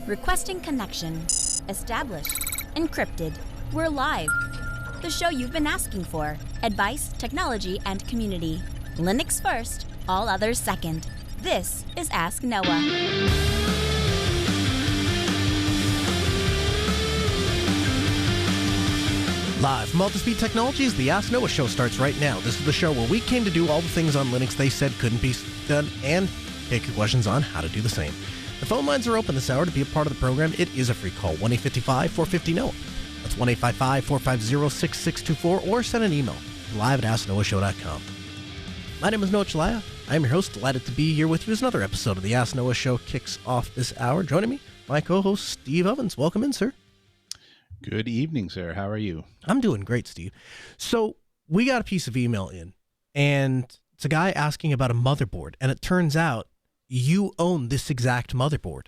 Requesting connection. Established. Encrypted. We're live. The show you've been asking for. Advice, technology, and community. Linux first, all others second. This is Ask Noah. Live from Multispeed Technologies, the Ask Noah show starts right now. This is the show where we came to do all the things on Linux they said couldn't be done and take your questions on how to do the same. The phone lines are open this hour. To be a part of the program, it is a free call, 1-855-450-NOAH. That's 1-855-450-6624, or send an email, live at AskNoahShow.com. My name is Noah Chalaya. I am your host, delighted to be here with you as another episode of the Ask Noah show kicks off this hour. Joining me, my co-host, Steve Ovens. Welcome in, sir. Good evening, sir. How are you? I'm doing great, Steve. So we got a piece of email in, and it's a guy asking about a motherboard, and it turns out you own this exact motherboard.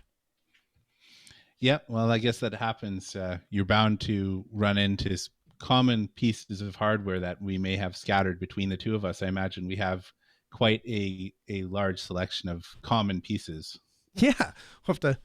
Yeah, well, I guess that happens. You're bound to run into common pieces of hardware that we may have scattered between the two of us. I imagine we have quite a large selection of common pieces. Yeah, we'll have to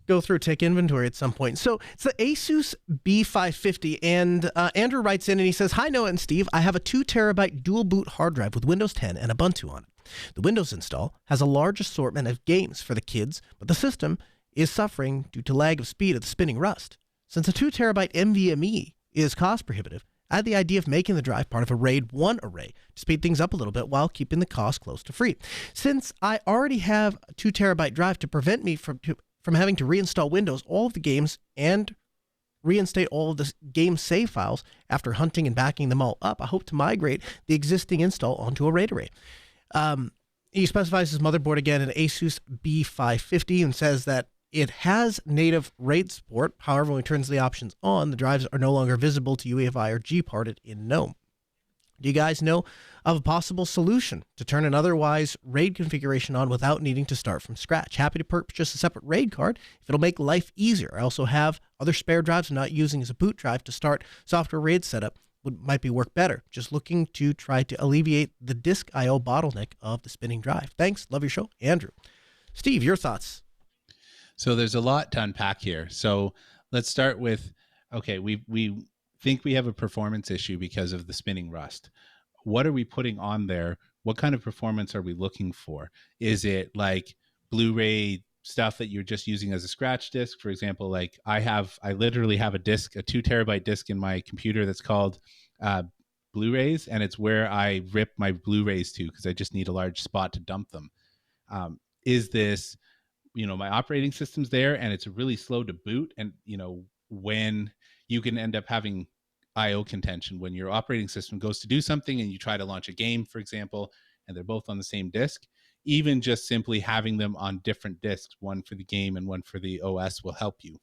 go through, take inventory at some point. So it's the Asus B550, and Andrew writes in and he says, "Hi, Noah and Steve. I have a 2 terabyte dual boot hard drive with Windows 10 and Ubuntu on it. The Windows install has a large assortment of games for the kids, but the system is suffering due to lag of speed of the spinning Rust. Since a 2 terabyte NVMe is cost prohibitive, I had the idea of making the drive part of a RAID 1 array to speed things up a little bit while keeping the cost close to free. Since I already have a 2 terabyte drive to prevent me from having to reinstall Windows, all of the games, and reinstate all of the game save files after hunting and backing them all up, I hope to migrate the existing install onto a RAID array." He specifies his motherboard again, an Asus B550, and says that it has native RAID support. However, when he turns the options on, the drives are no longer visible to UEFI or gparted in GNOME. Do you guys know of a possible solution to turn an otherwise RAID configuration on without needing to start from scratch? Happy to purchase a separate RAID card if it'll make life easier. I also have other spare drives I'm not using as a boot drive to start software RAID setup. Might be work better. Just looking to try to alleviate the disk I/O bottleneck of the spinning drive. Thanks. Love your show. Andrew. Steve, your thoughts? So there's a lot to unpack here. So let's start with, okay, we think we have a performance issue because of the spinning Rust. What are we putting on there? What kind of performance are we looking for? Is it like Blu-ray stuff that you're just using as a scratch disk? For example, like I literally have a 2 terabyte disk in my computer that's called Blu-rays, and it's where I rip my Blu-rays to because I just need a large spot to dump them. Is this, my operating system's there and it's really slow to boot, and when you can end up having IO contention when your operating system goes to do something and you try to launch a game, for example, and they're both on the same disk. Even just simply having them on different disks, one for the game and one for the OS, will help you.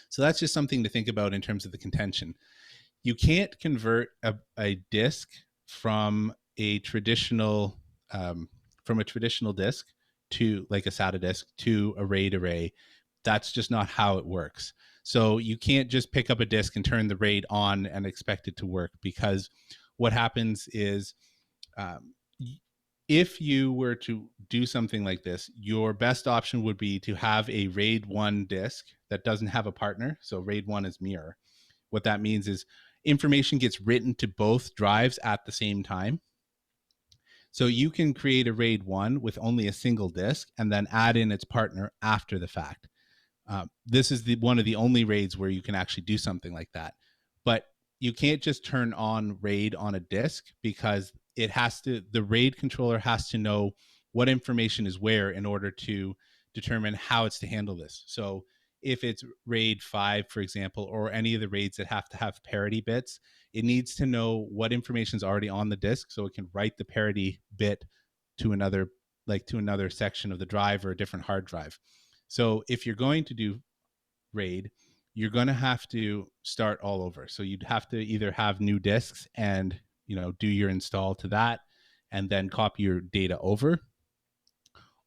So that's just something to think about in terms of the contention. You can't convert a disk from a traditional disk to like a SATA disk to a RAID array. That's just not how it works. So you can't just pick up a disk and turn the RAID on and expect it to work, because what happens is if you were to do something like this, your best option would be to have a RAID 1 disk that doesn't have a partner. So RAID 1 is mirror. What that means is information gets written to both drives at the same time. So you can create a RAID 1 with only a single disk and then add in its partner after the fact. This is one of the only RAIDs where you can actually do something like that. But you can't just turn on RAID on a disk, because the RAID controller has to know what information is where in order to determine how it's to handle this. So if it's RAID 5, for example, or any of the RAIDs that have to have parity bits, it needs to know what information is already on the disk so it can write the parity bit to another section of the drive or a different hard drive. So if you're going to do RAID, you're going to have to start all over. So you'd have to either have new disks and do your install to that and then copy your data over,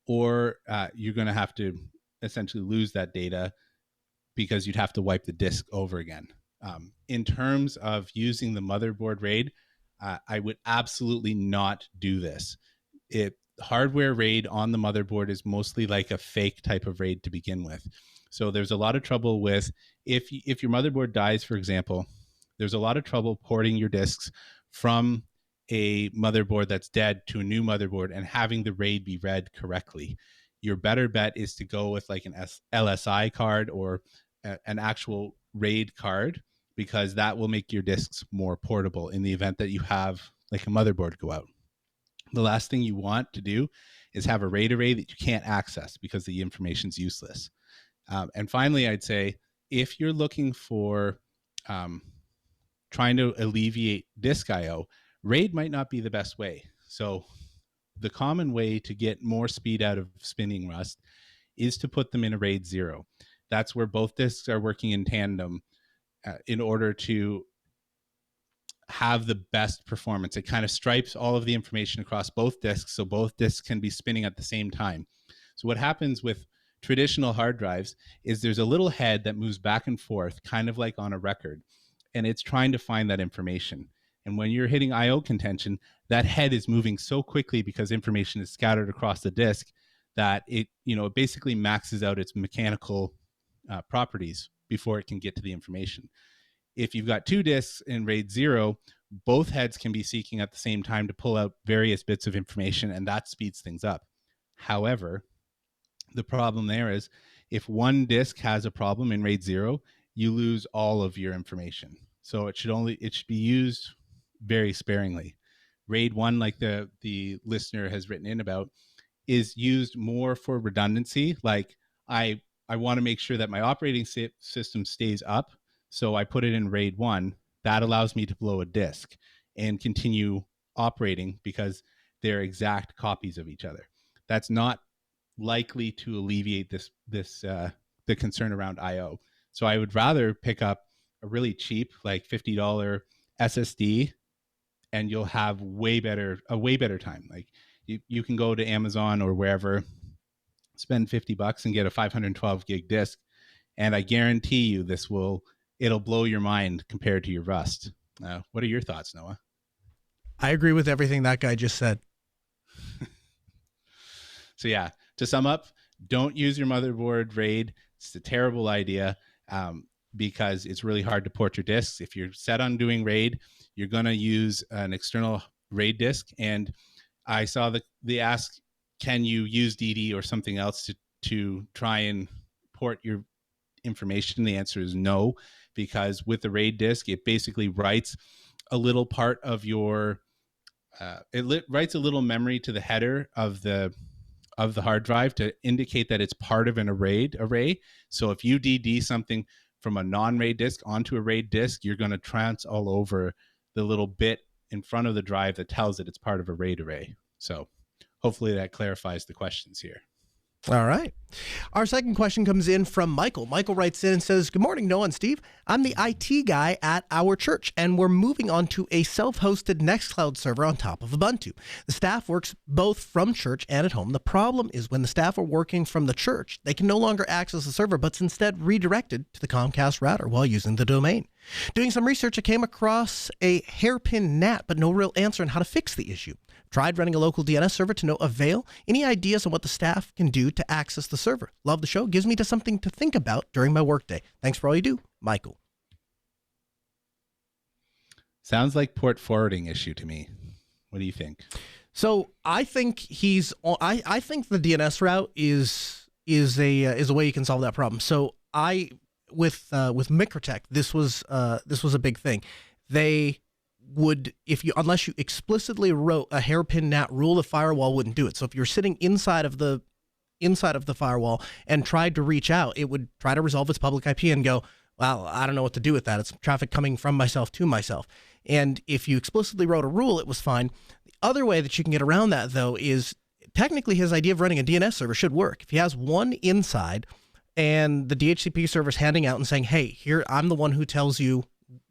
or you're going to have to essentially lose that data because you'd have to wipe the disk over again. In terms of using the motherboard RAID, I would absolutely not do this. Hardware RAID on the motherboard is mostly like a fake type of RAID to begin with. So there's a lot of trouble with if your motherboard dies, for example, there's a lot of trouble porting your disks from a motherboard that's dead to a new motherboard and having the RAID be read correctly. Your better bet is to go with like an LSI card or an actual RAID card, because that will make your disks more portable in the event that you have like a motherboard go out. The last thing you want to do is have a RAID array that you can't access because the information's useless. And finally, I'd say if you're looking for trying to alleviate disk I/O, RAID might not be the best way. So the common way to get more speed out of spinning Rust is to put them in a RAID 0. That's where both disks are working in tandem in order to have the best performance. It kind of stripes all of the information across both disks, so both disks can be spinning at the same time. So what happens with traditional hard drives is there's a little head that moves back and forth, kind of like on a record, and it's trying to find that information. And when you're hitting I/O contention, that head is moving so quickly because information is scattered across the disk that it basically maxes out its mechanical properties before it can get to the information. If you've got two disks in RAID 0, both heads can be seeking at the same time to pull out various bits of information, and that speeds things up. However, the problem there is if one disk has a problem in RAID 0, you lose all of your information. So it should be used very sparingly. RAID 1, like the listener has written in about, is used more for redundancy. Like I want to make sure that my operating system stays up, so I put it in RAID 1. That allows me to blow a disk and continue operating because they're exact copies of each other. That's not likely to alleviate the concern around I/O. So I would rather pick up a really cheap, like $50 SSD, and you'll have a way better time. Like you can go to Amazon or wherever, spend $50 and get a 512 gig disk, and I guarantee you it'll blow your mind compared to your Rust. What are your thoughts, Noah? I agree with everything that guy just said. So yeah, to sum up, don't use your motherboard RAID. It's a terrible idea because it's really hard to port your disks. If you're set on doing RAID, you're going to use an external RAID disk. And I saw they ask, can you use DD or something else to try and port your information? The answer is no, because with the RAID disk, it basically writes a little part of your writes a little memory to the header of the hard drive to indicate that it's part of an array. So if you DD something from a non-RAID disk onto a RAID disk, you're going to trounce all over the little bit in front of the drive that tells it it's part of a RAID array. So hopefully that clarifies the questions here. All right. Our second question comes in from Michael. Michael writes in and says, "Good morning, Noah and Steve. I'm the IT guy at our church, and we're moving on to a self-hosted Nextcloud server on top of Ubuntu. The staff works both from church and at home. The problem is when the staff are working from the church, they can no longer access the server, but instead redirected to the Comcast router while using the domain. Doing some research, I came across a hairpin NAT, but no real answer on how to fix the issue. Tried running a local DNS server to no avail. Any ideas on what the staff can do to access the server? Love the show. Gives me something to think about during my workday. Thanks for all you do, Michael." Sounds like port forwarding issue to me. What do you think? So I think I think the DNS route is a way you can solve that problem. So with Microtech, this was a big thing. They would, unless you explicitly wrote a hairpin NAT rule, the firewall wouldn't do it. So if you're sitting inside of the firewall and tried to reach out, it would try to resolve its public IP and go, well, I don't know what to do with that. It's traffic coming from myself to myself. And if you explicitly wrote a rule, it was fine. The other way that you can get around that, though, is technically his idea of running a DNS server should work. If he has one inside and the DHCP server is handing out and saying, hey, here, I'm the one who tells you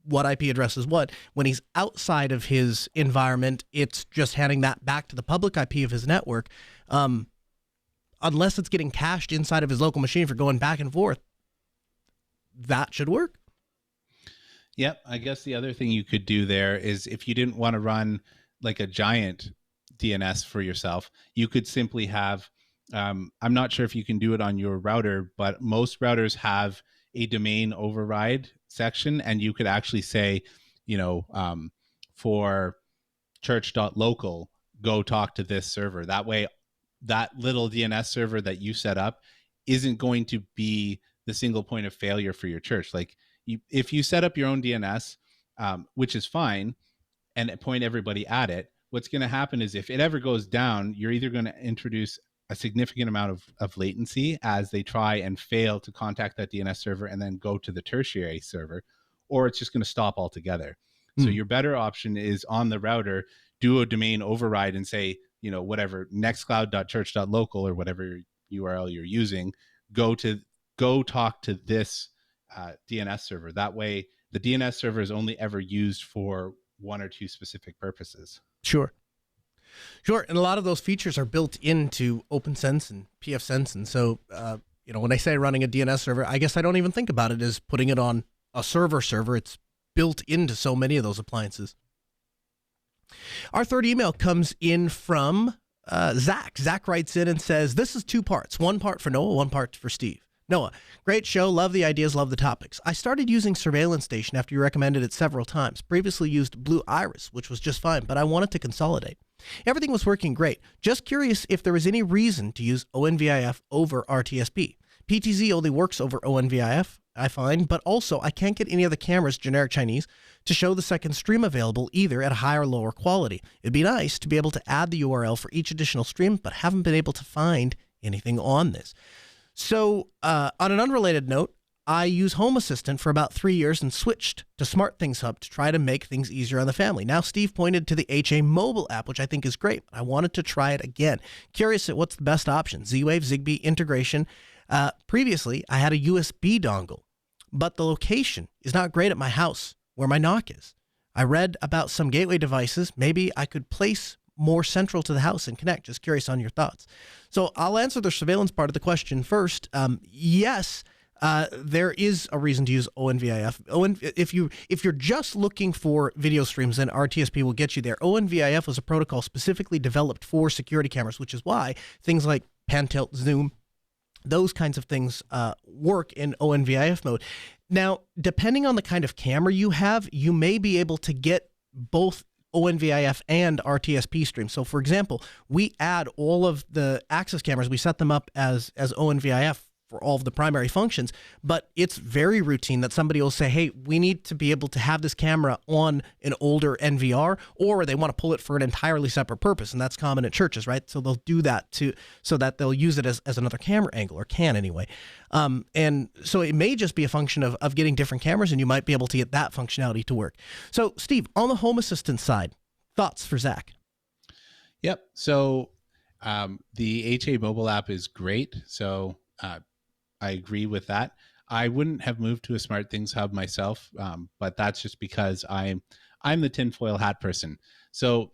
what IP address is what. When he's outside of his environment, it's just handing that back to the public IP of his network. Unless it's getting cached inside of his local machine for going back and forth, that should work. Yep. I guess the other thing you could do there is if you didn't want to run like a giant DNS for yourself, you could simply have I'm not sure if you can do it on your router, but most routers have a domain override section, and you could actually say, for church.local, go talk to this server. That way, that little DNS server that you set up isn't going to be the single point of failure for your church. Like, if you set up your own DNS, which is fine, and point everybody at it, what's going to happen is if it ever goes down, you're either going to introduce a significant amount of latency as they try and fail to contact that DNS server and then go to the tertiary server, or it's just going to stop altogether. So your better option is on the router, do a domain override and say, whatever, nextcloud.church.local or whatever URL you're using, go talk to this DNS server. That way, the DNS server is only ever used for one or two specific purposes. Sure. And a lot of those features are built into OpenSense and pfSense. And so, when I say running a DNS server, I guess I don't even think about it as putting it on a server. It's built into so many of those appliances. Our third email comes in from Zach. Zach writes in and says, this is 2 parts, 1 part for Noah, 1 part for Steve. Noah, great show. Love the ideas, love the topics. I started using Surveillance Station after you recommended it several times. Previously used Blue Iris, which was just fine, but I wanted to consolidate. Everything was working great. Just curious if there was any reason to use ONVIF over RTSP. PTZ only works over ONVIF, I find, but also I can't get any of the cameras, generic Chinese, to show the second stream available either at a higher or lower quality. It'd be nice to be able to add the URL for each additional stream, but haven't been able to find anything on this. So on an unrelated note, I use Home Assistant for about 3 years and switched to SmartThings Hub to try to make things easier on the family. Now Steve pointed to the HA mobile app, which I think is great. I wanted to try it again. Curious at what's the best option, Z-Wave, Zigbee integration. Previously, I had a USB dongle, but the location is not great at my house where my NOC is. I read about some gateway devices. Maybe I could place more central to the house and connect. Just curious on your thoughts. So I'll answer the surveillance part of the question first. Yes, there is a reason to use ONVIF. If you're just looking for video streams, then RTSP will get you there. ONVIF was a protocol specifically developed for security cameras, which is why things like pan, tilt, zoom, those kinds of things work in ONVIF mode. Now, depending on the kind of camera you have, you may be able to get both ONVIF and RTSP streams. So for example, we add all of the access cameras, we set them up as ONVIF for all of the primary functions, but it's very routine that somebody will say, hey, we need to be able to have this camera on an older NVR, or they want to pull it for an entirely separate purpose. And that's common at churches, right? So they'll do that so that they'll use it as another camera angle, or can anyway. And so it may just be a function of getting different cameras, and you might be able to get that functionality to work. So Steve, on the Home Assistant side, thoughts for Zach? Yep. So the HA mobile app is great. So I agree with that. I wouldn't have moved to a SmartThings Hub myself, but that's just because I'm the tinfoil hat person. So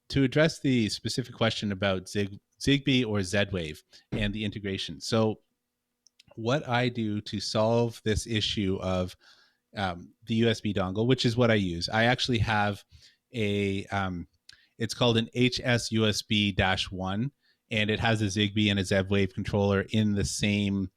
to address the specific question about Zigbee or Z-Wave and the integration. So what I do to solve this issue of the USB dongle, which is what I use, I actually have it's called an HS-USB-1, and it has a Zigbee and a Z-Wave controller in the same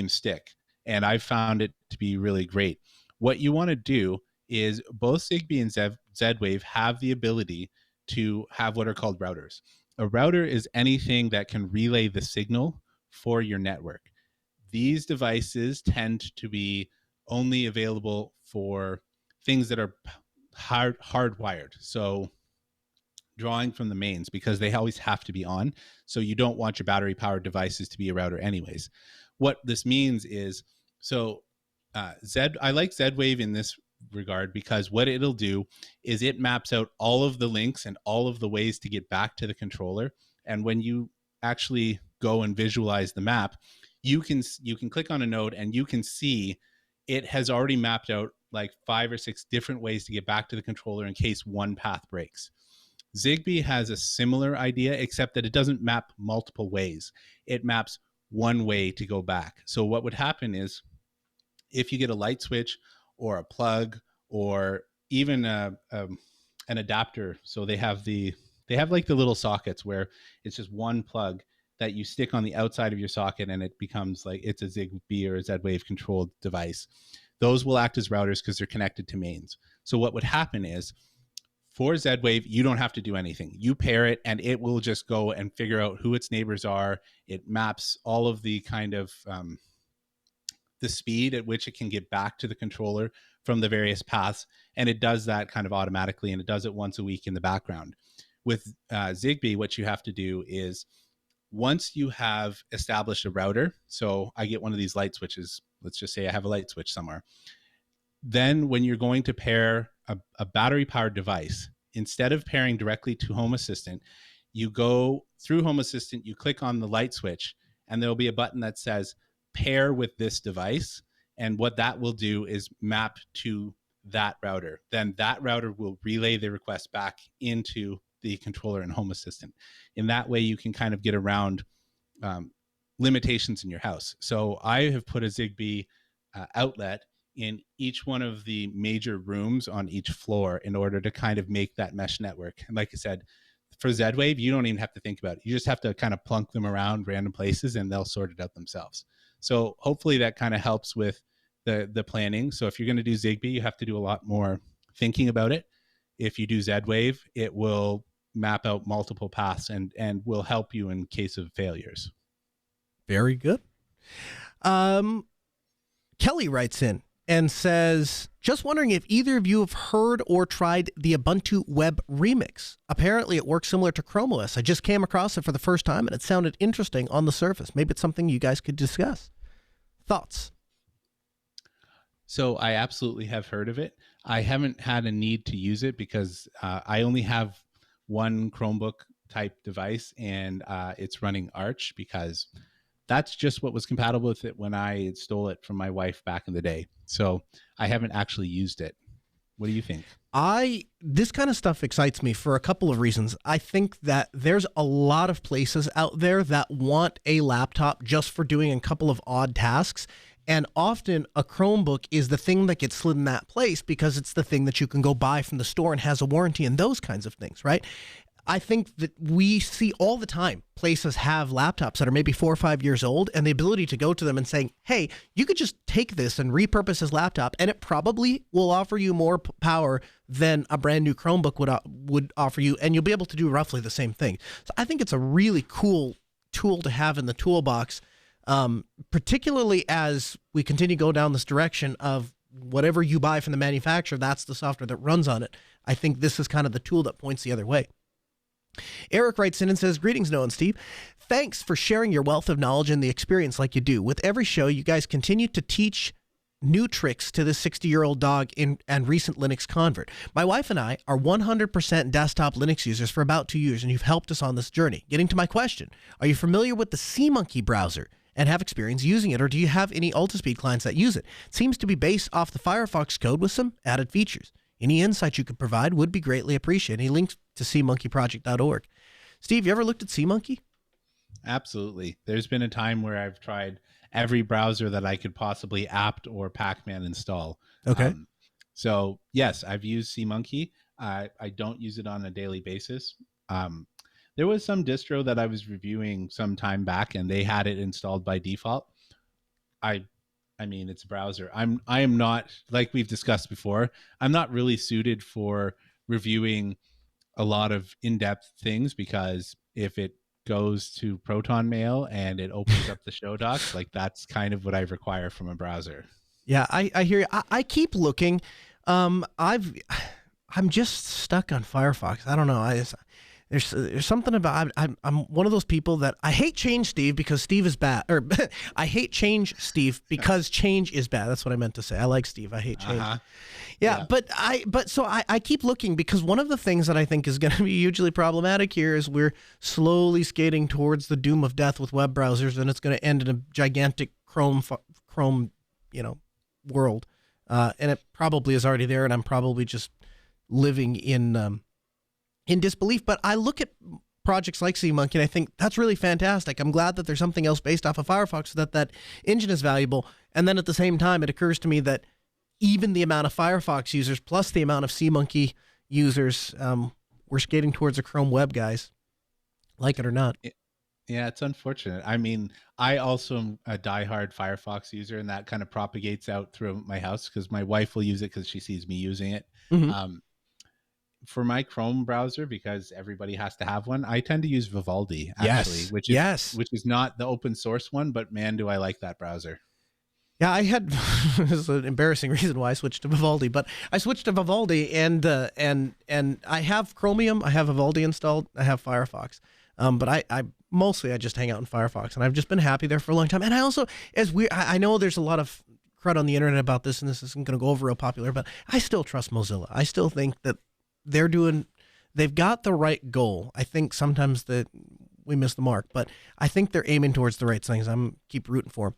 stick. And I found it to be really great. What you want to do is both Zigbee and Z-Wave have the ability to have what are called routers. A router is anything that can relay the signal for your network. These devices tend to be only available for things that are hardwired. So drawing from the mains, because they always have to be on. So you don't want your battery powered devices to be a router anyways. What this means is, I like Z-Wave in this regard, because what it'll do is it maps out all of the links and all of the ways to get back to the controller. And when you actually go and visualize the map, you can click on a node and you can see it has already mapped out like 5 or 6 different ways to get back to the controller in case one path breaks. Zigbee has a similar idea, except that it doesn't map multiple ways. It maps one way to go back. So what would happen is, if you get a light switch or a plug or even an adapter, so they have They have like the little sockets where it's just one plug that you stick on the outside of your socket, and it becomes like it's a Zigbee or a Z-Wave controlled device. Those will act as routers because they're connected to mains. So what would happen is, for Z-Wave, you don't have to do anything. You pair it, and it will just go and figure out who its neighbors are. It maps all of the kind of the speed at which it can get back to the controller from the various paths, and it does that kind of automatically, and it does it once a week in the background. With Zigbee, what you have to do is, once you have established a router, so I get one of these light switches, let's just say I have a light switch somewhere, then when you're going to pair a battery-powered device, instead of pairing directly to Home Assistant, you go through Home Assistant, you click on the light switch, and there'll be a button that says pair with this device. And what that will do is map to that router. Then that router will relay the request back into the controller and Home Assistant. In that way, you can kind of get around limitations in your house. So I have put a Zigbee outlet in each one of the major rooms on each floor in order to kind of make that mesh network. And like I said, for Z-Wave, you don't even have to think about it. You just have to kind of plunk them around random places and they'll sort it out themselves. So hopefully that kind of helps with the planning. So if you're going to do Zigbee, you have to do a lot more thinking about it. If you do Z-Wave, it will map out multiple paths and will help you in case of failures. Very good. Kelly writes in and says, just wondering if either of you have heard or tried the Ubuntu Web Remix. Apparently it works similar to Chrome OS. I just came across it for the first time and it sounded interesting on the surface. Maybe it's something you guys could discuss. Thoughts? So I absolutely have heard of it. I haven't had a need to use it because I only have one Chromebook type device, and it's running Arch because that's just what was compatible with it when I stole it from my wife back in the day. So I haven't actually used it. What do you think? This kind of stuff excites me for a couple of reasons. I think that there's a lot of places out there that want a laptop just for doing a couple of odd tasks. And often a Chromebook is the thing that gets slid in that place because it's the thing that you can go buy from the store and has a warranty and those kinds of things, right? I think that we see all the time places have laptops that are maybe 4 or 5 years old, and the ability to go to them and saying, hey, you could just take this and repurpose this laptop, and it probably will offer you more power than a brand new Chromebook would offer you, and you'll be able to do roughly the same thing. So I think it's a really cool tool to have in the toolbox, particularly as we continue to go down this direction of whatever you buy from the manufacturer, that's the software that runs on it. I think this is kind of the tool that points the other way. Eric writes in and says, greetings, Noah and Steve. Thanks for sharing your wealth of knowledge and the experience like you do. With every show, you guys continue to teach new tricks to this 60-year-old dog and recent Linux convert. My wife and I are 100% desktop Linux users for about 2 years, and you've helped us on this journey. Getting to my question, are you familiar with the SeaMonkey browser and have experience using it, or do you have any Ultispeed clients that use it? It seems to be based off the Firefox code with some added features. Any insight you could provide would be greatly appreciated. Any links to seamonkeyproject.org. Steve, you ever looked at SeaMonkey? Absolutely. There's been a time where I've tried every browser that I could possibly apt or Pacman install. Okay. So yes, I've used SeaMonkey. I don't use it on a daily basis. There was some distro that I was reviewing some time back, and they had it installed by default. I mean, it's a browser. I am not, like we've discussed before, I'm not really suited for reviewing a lot of in-depth things, because if it goes to Proton Mail and it opens up the show docs, like that's kind of what I require from a browser. Yeah, I hear you. I keep looking. I'm just stuck on Firefox. I don't know. There's something about I'm one of those people that I hate change, Steve, because Steve is bad. Or I hate change, Steve, because change is bad. That's what I meant to say. I like Steve. I hate change. Yeah, but I keep looking, because one of the things that I think is going to be hugely problematic here is we're slowly skating towards the doom of death with web browsers, and it's going to end in a gigantic Chrome, world, and it probably is already there, and I'm probably just living in disbelief. But I look at projects like SeaMonkey and I think that's really fantastic. I'm glad that there's something else based off of Firefox so that engine is valuable. And then at the same time, it occurs to me that even the amount of Firefox users plus the amount of SeaMonkey users, we're skating towards a Chrome web, guys. Like it or not. Yeah, it's unfortunate. I mean, I also am a diehard Firefox user, and that kind of propagates out through my house because my wife will use it because she sees me using it. Mhm. For my Chrome browser, because everybody has to have one, I tend to use Vivaldi actually, Yes. which is not the open source one, but man, do I like that browser. Yeah, I had this is an embarrassing reason why I switched to Vivaldi, but I switched to Vivaldi and I have Chromium, I have Vivaldi installed, I have Firefox. But I mostly I just hang out in Firefox, and I've just been happy there for a long time. And I also, I know there's a lot of crud on the internet about this, and this isn't going to go over real popular, but I still trust Mozilla. I still think that they've got the right goal. I think sometimes that we miss the mark, but I think they're aiming towards the right things. I'm keep rooting for them.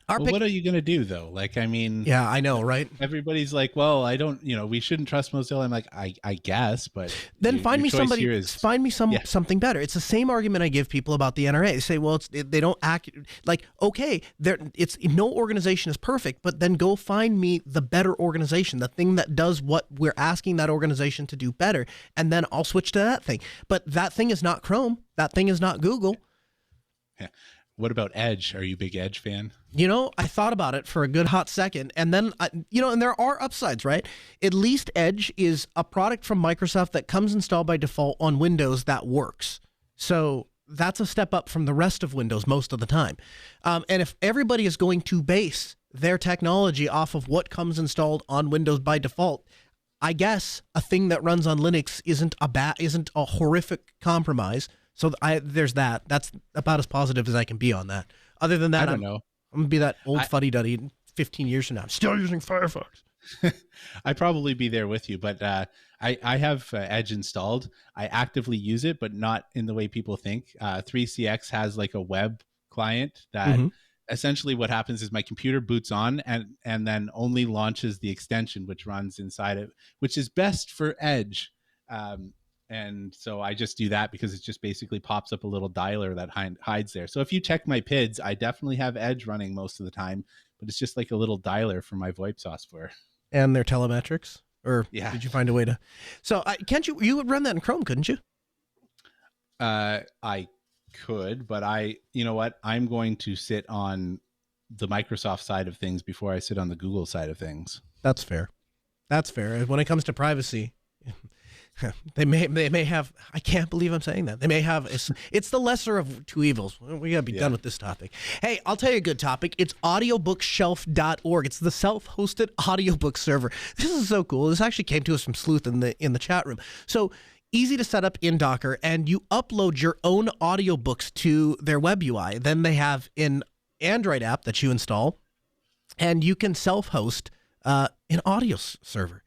What are you going to do though? Like, I mean, yeah, I know, right? Everybody's like, well, I don't, we shouldn't trust Mozilla. I'm like, I guess, but then find me something better. It's the same argument I give people about the NRA. They say, well, they don't act like, okay, no organization is perfect, but then go find me the better organization, the thing that does what we're asking that organization to do better, and then I'll switch to that thing. But that thing is not Chrome. That thing is not Google. Yeah. What about Edge? Are you a big Edge fan? I thought about it for a good hot second, and then, and there are upsides, right? At least Edge is a product from Microsoft that comes installed by default on Windows that works. So that's a step up from the rest of Windows most of the time. And if everybody is going to base their technology off of what comes installed on Windows by default, I guess a thing that runs on Linux isn't a horrific compromise. So there's that. That's about as positive as I can be on that. Other than that, I don't know. I'm going to be that old fuddy-duddy 15 years from now. I'm still using Firefox. I'd probably be there with you, but I have Edge installed. I actively use it, but not in the way people think. 3CX has like a web client that essentially what happens is my computer boots on and then only launches the extension, which runs inside it, which is best for Edge. And so I just do that because it just basically pops up a little dialer that hides there. So if you check my PIDs, I definitely have Edge running most of the time, but it's just like a little dialer for my VoIP software. And their telemetrics? Or yeah. Did you find a way to? So can't you would run that in Chrome, couldn't you? I could, but you know what? I'm going to sit on the Microsoft side of things before I sit on the Google side of things. That's fair. That's fair. When it comes to privacy, they may have, I can't believe I'm saying that. They may have, it's the lesser of two evils. We got to be done with this topic. Hey, I'll tell you a good topic. It's audiobookshelf.org. It's the self-hosted audiobook server. This is so cool. This actually came to us from Sleuth in the chat room. So easy to set up in Docker, and you upload your own audiobooks to their web UI. Then they have an Android app that you install, and you can self-host an audio server.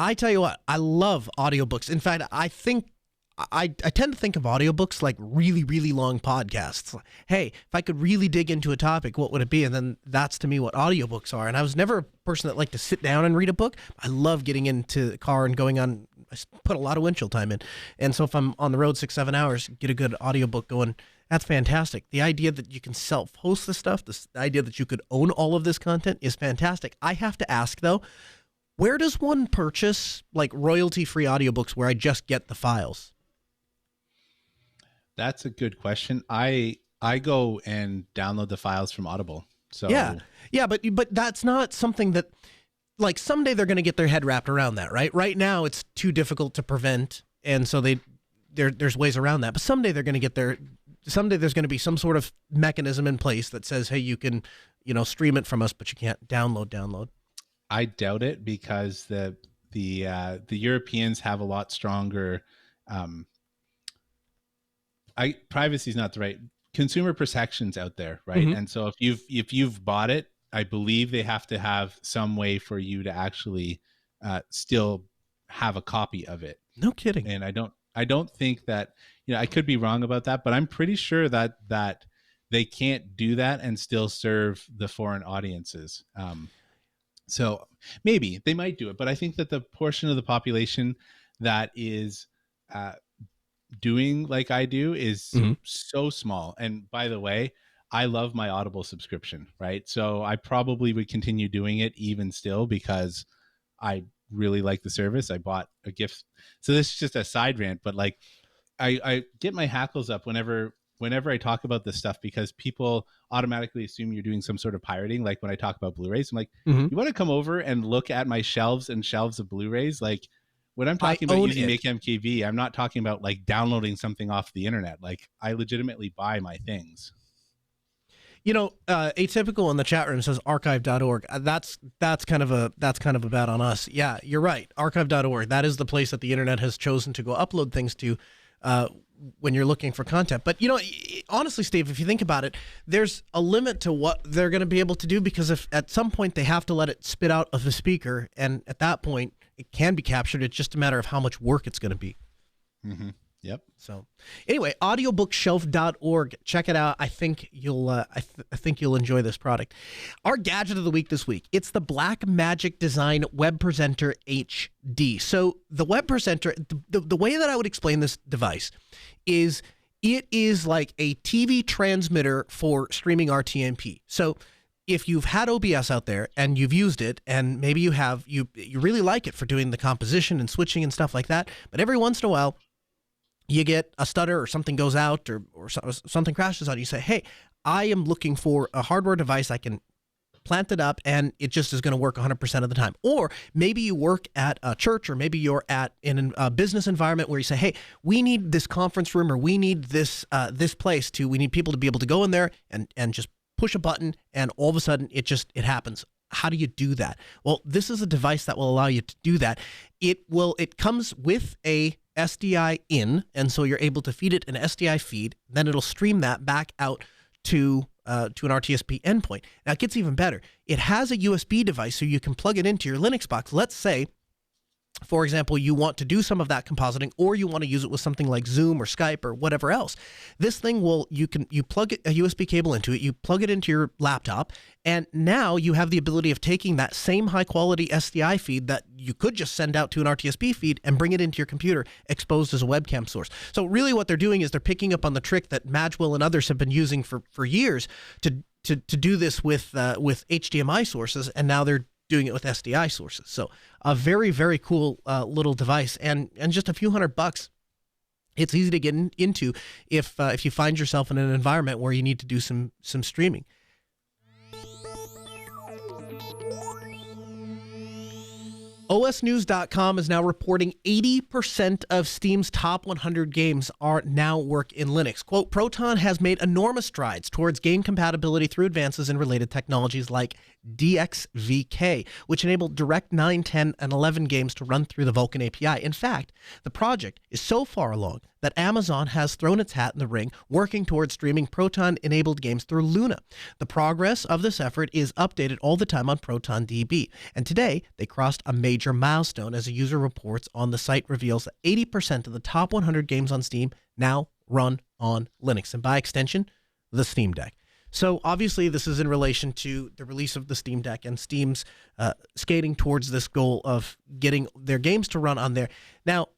I tell you what, I love audiobooks. In fact, I tend to think of audiobooks like really, really long podcasts. Hey, if I could really dig into a topic, what would it be? And then that's to me what audiobooks are. And I was never a person that liked to sit down and read a book. I love getting into the car and going on. I put a lot of windshield time in. And so if I'm on the road 6-7 hours, get a good audiobook going. That's fantastic. The idea that you can self-host this stuff, the idea that you could own all of this content is fantastic. I have to ask, though, where does one purchase like royalty-free audiobooks where I just get the files? That's a good question. I go and download the files from Audible. So yeah, but that's not something that, like, someday they're going to get their head wrapped around that, right? Right now it's too difficult to prevent, and so there's ways around that. But someday they're going to get someday there's going to be some sort of mechanism in place that says, hey, you can, stream it from us, but you can't download. I doubt it because the Europeans have a lot stronger. Privacy is not the right consumer protections out there, right? Mm-hmm. And so if you've bought it, I believe they have to have some way for you to actually still have a copy of it. No kidding. And I don't think that, I could be wrong about that, but I'm pretty sure that they can't do that and still serve the foreign audiences. So maybe they might do it, but I think that the portion of the population that is doing like I do is so small. And by the way, I love my Audible subscription, right? So I probably would continue doing it even still because I really like the service, I bought a gift. So this is just a side rant, but like I get my hackles up whenever I talk about this stuff, because people automatically assume you're doing some sort of pirating. Like when I talk about Blu-rays, I'm like, Mhm. you want to come over and look at my shelves and shelves of Blu-rays? Like when I'm I talking about own using it. Make MKV, I'm not talking about like downloading something off the internet. Like I legitimately buy my things. Atypical in the chat room says archive.org. That's kind of a bet on us. Yeah, you're right. Archive.org. That is the place that the internet has chosen to go upload things to when you're looking for content. But honestly, Steve, if you think about it, there's a limit to what they're going to be able to do, because if at some point they have to let it spit out of the speaker, and at that point it can be captured, it's just a matter of how much work it's going to be. Mm-hmm. Yep. So anyway, audiobookshelf.org. Check it out. I think you'll I think you'll enjoy this product. Our gadget of the week this week, it's the Blackmagic Design Web Presenter HD. So the Web Presenter, the way that I would explain this device is it is like a TV transmitter for streaming RTMP. So if you've had OBS out there and you've used it, and maybe you really like it for doing the composition and switching and stuff like that, but every once in a while you get a stutter or something goes out or something crashes on you, say, hey, I am looking for a hardware device I can plant it up and it just is going to work 100% of the time. Or maybe you work at a church, or maybe you're in a business environment where you say, hey, we need this conference room, or we need this place we need people to be able to go in there and just push a button, and all of a sudden it happens. How do you do that? Well, this is a device that will allow you to do that. It comes with a SDI in, and so you're able to feed it an SDI feed. Then it'll stream that back out to an RTSP endpoint. Now it gets even better. It has a USB device, so you can plug it into your Linux box. Let's say, for example, you want to do some of that compositing, or you want to use it with something like Zoom or Skype or whatever else. This thing you plug a USB cable into it, you plug it into your laptop, and now you have the ability of taking that same high quality SDI feed that you could just send out to an RTSP feed and bring it into your computer exposed as a webcam source. So really what they're doing is they're picking up on the trick that Magwell and others have been using for years to do this with HDMI sources, and now they're doing it with SDI sources. So a very, very cool little device, and just a few $100. It's easy to get into if you find yourself in an environment where you need to do some streaming. OSnews.com is now reporting 80% of Steam's top 100 games are now work in Linux. Quote, Proton has made enormous strides towards game compatibility through advances in related technologies like DXVK, which enabled Direct 9, 10, and 11 games to run through the Vulkan API. In fact, the project is so far along that Amazon has thrown its hat in the ring, working towards streaming Proton-enabled games through Luna. The progress of this effort is updated all the time on ProtonDB, and today they crossed a major milestone as a user reports on the site reveals that 80% of the top 100 games on Steam now run on Linux, and by extension, the Steam Deck. So obviously this is in relation to the release of the Steam Deck and Steam's skating towards this goal of getting their games to run on there. Now,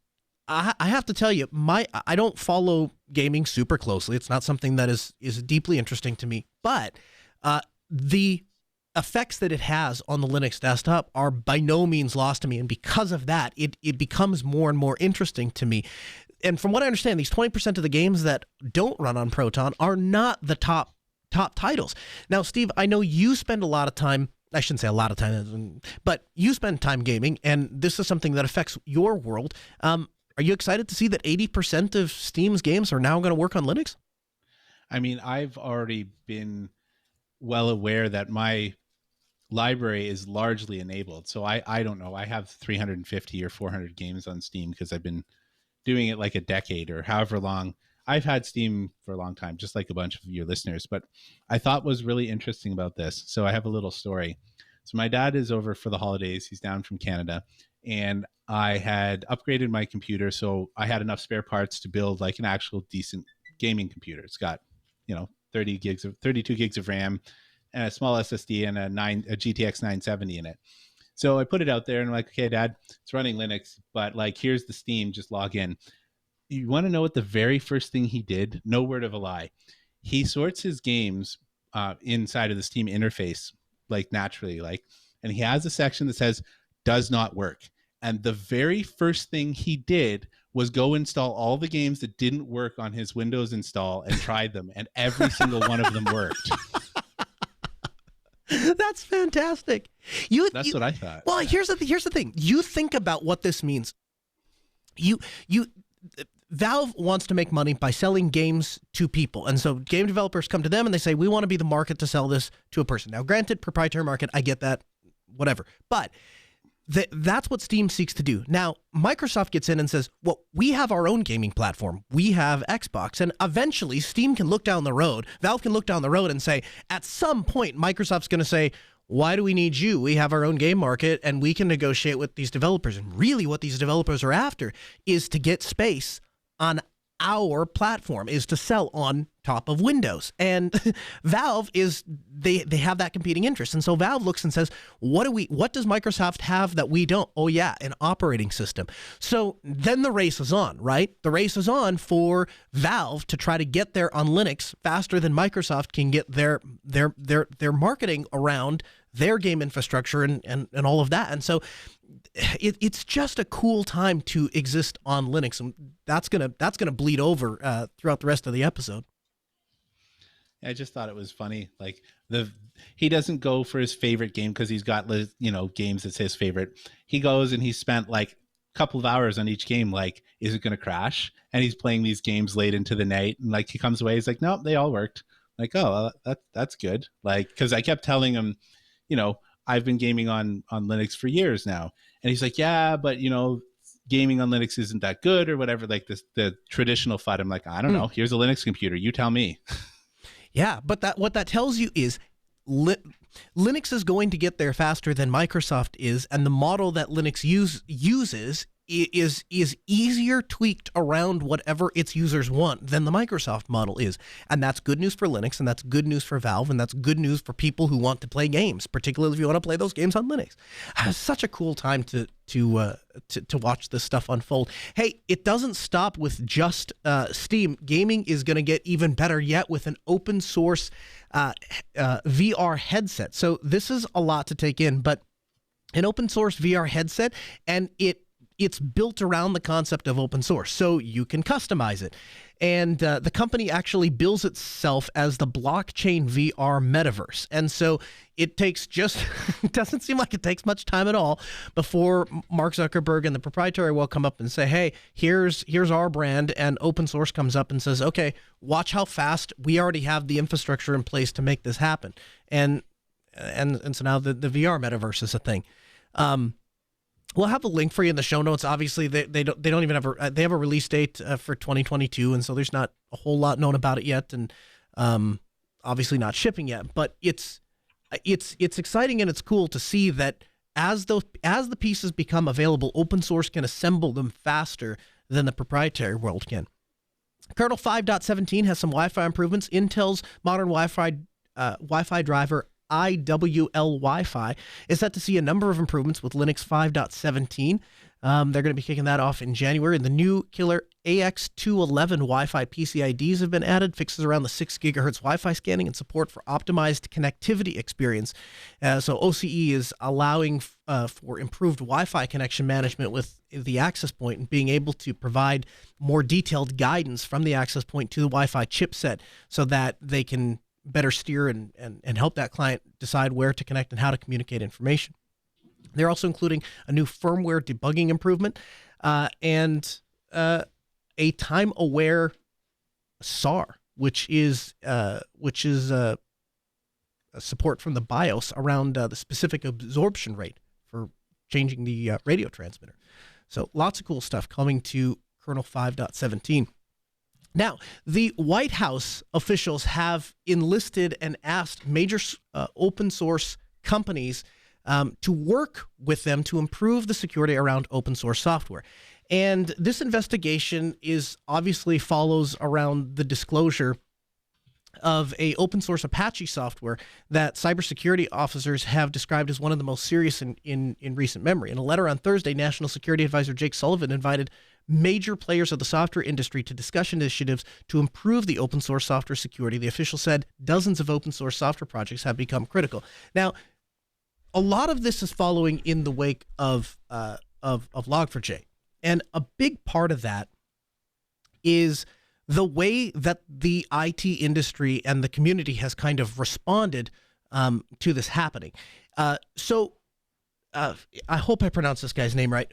I have to tell you, I don't follow gaming super closely. It's not something that is deeply interesting to me. But the effects that it has on the Linux desktop are by no means lost to me. And because of that, it becomes more and more interesting to me. And from what I understand, these 20% of the games that don't run on Proton are not the top titles. Now, Steve, I know you spend a lot of time, I shouldn't say a lot of time, but you spend time gaming, and this is something that affects your world. Are you excited to see that 80% of Steam's games are now going to work on Linux? I mean, I've already been well aware that my library is largely enabled. So I don't know. I have 350 or 400 games on Steam because I've been doing it like a decade or however long. I've had Steam for a long time, just like a bunch of your listeners. But I thought was really interesting about this. So I have a little story. So my dad is over for the holidays. He's down from Canada. And I had upgraded my computer, so I had enough spare parts to build like an actual decent gaming computer. It's got, 32 gigs of RAM and a small SSD and a GTX 970 in it. So I put it out there and I'm like, okay, Dad, it's running Linux, but like, here's the Steam, just log in. You want to know what the very first thing he did? No word of a lie. He sorts his games inside of the Steam interface, like naturally, and he has a section that says does not work. And the very first thing he did was go install all the games that didn't work on his Windows install and tried them. And every single one of them worked. That's fantastic. That's what I thought. Well, here's the thing. You think about what this means. Valve wants to make money by selling games to people. And so game developers come to them and they say, we want to be the market to sell this to a person. Now, granted, proprietary market, I get that, whatever. But that's what Steam seeks to do. Now, Microsoft gets in and says, well, we have our own gaming platform. We have Xbox. And eventually, Steam can look down the road. Valve can look down the road and say, at some point, Microsoft's going to say, why do we need you? We have our own game market, and we can negotiate with these developers. And really what these developers are after is to get space on our platform, is to sell on top of Windows. And Valve is, they have that competing interest. And so Valve looks and says, what does Microsoft have that we don't? Oh yeah, an operating system. So then the race is on, right? The race is on for Valve to try to get there on Linux faster than Microsoft can get their marketing around their game infrastructure and all of that. And so it's just a cool time to exist on Linux, and that's gonna bleed over throughout the rest of the episode. I just thought it was funny. Like he doesn't go for his favorite game because he's got games that's his favorite. He goes and he spent like a couple of hours on each game. Like, is it going to crash? And he's playing these games late into the night, and like he comes away, he's like, nope, they all worked. Like, oh, that's good. Like, because I kept telling him, I've been gaming on Linux for years now. And he's like, yeah, but gaming on Linux isn't that good or whatever, like the traditional FUD. I'm like, I don't know. Here's a Linux computer. You tell me. Yeah, but what that tells you is Linux is going to get there faster than Microsoft is, and the model that Linux uses is easier tweaked around whatever its users want than the Microsoft model is. And that's good news for Linux, and that's good news for Valve, and that's good news for people who want to play games, particularly if you want to play those games on Linux. It's such a cool time to watch this stuff unfold. Hey, it doesn't stop with just Steam. Gaming is going to get even better yet with an open source VR headset. So this is a lot to take in, but an open source VR headset, and it's built around the concept of open source, so you can customize it. And the company actually bills itself as the blockchain VR metaverse. And so it doesn't seem like it takes much time at all before Mark Zuckerberg and the proprietary will come up and say, hey, here's our brand, and open source comes up and says, okay, watch how fast we already have the infrastructure in place to make this happen. And so now the VR metaverse is a thing. We'll have a link for you in the show notes. Obviously, they don't even have they have a release date for 2022, and so there's not a whole lot known about it yet, and obviously not shipping yet. But it's exciting and it's cool to see that as the pieces become available, open source can assemble them faster than the proprietary world can. Kernel 5.17 has some Wi-Fi improvements. Intel's modern Wi-Fi driver IWL Wi-Fi is set to see a number of improvements with Linux 5.17. They're going to be kicking that off in January. And the new killer AX211 Wi-Fi PCIDs have been added, fixes around the 6 gigahertz Wi-Fi scanning and support for optimized connectivity experience. So OCE is allowing for improved Wi-Fi connection management with the access point and being able to provide more detailed guidance from the access point to the Wi-Fi chipset so that they can better steer and help that client decide where to connect and how to communicate information. They're also including a new firmware debugging improvement and a time-aware SAR, which is a support from the BIOS around the specific absorption rate for changing the radio transmitter. So lots of cool stuff coming to kernel 5.17. Now, the White House officials have enlisted and asked major open source companies to work with them to improve the security around open source software. And this investigation obviously follows around the disclosure of a open source Apache software that cybersecurity officers have described as one of the most serious in recent memory. In a letter on Thursday, National Security Advisor Jake Sullivan invited major players of the software industry to discuss initiatives to improve the open source software security. The official said dozens of open source software projects have become critical. Now, a lot of this is following in the wake of of Log4j. And a big part of that is the way that the IT industry and the community has kind of responded to this happening. So I hope I pronounced this guy's name right.